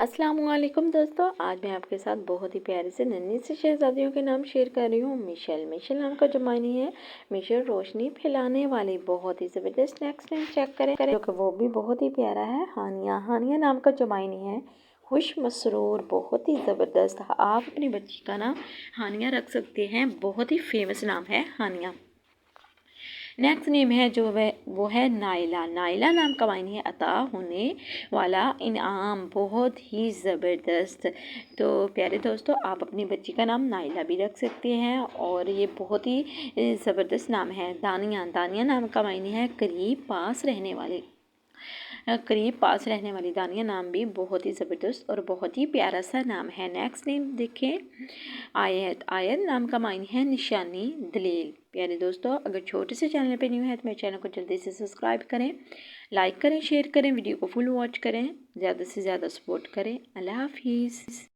अस्सलामुअलैकुम दोस्तों, आज मैं आपके साथ बहुत ही प्यारे से नन्ही से शहजादियों के नाम शेयर कर रही हूँ। मिशेल मिशेल नाम का जो मायने है मिशेल रोशनी फैलाने वाली। बहुत ही ज़बरदस्त नेक्स्ट नेम चेक करें जो कि वो भी बहुत ही प्यारा है। हानिया हानिया नाम का जो मायने है खुश मसरूर, बहुत ही ज़बरदस्त। आप अपनी बच्ची का नाम हानिया रख सकते हैं, बहुत ही फेमस नाम है हानिया। नेक्स्ट नेम है जो वो है नाइला। नाइला नाम का मायने है अता होने वाला इनाम, बहुत ही ज़बरदस्त। तो प्यारे दोस्तों, आप अपनी बच्ची का नाम नाइला भी रख सकते हैं और ये बहुत ही ज़बरदस्त नाम है। दानिया। दानिया नाम का मायने है करीब पास रहने वाले। करीब पास रहने वाली। दानिया नाम भी बहुत ही ज़बरदस्त और बहुत ही प्यारा सा नाम है। नेक्स्ट नेम देखें, आयत। आयत नाम का मायने है निशानी, दलील। प्यारे दोस्तों, अगर छोटे से चैनल पे न्यू है तो मेरे चैनल को जल्दी से सब्सक्राइब करें, लाइक करें, शेयर करें, वीडियो को फुल वॉच करें, ज़्यादा से ज़्यादा सपोर्ट करें। अल्लाह हाफिज़।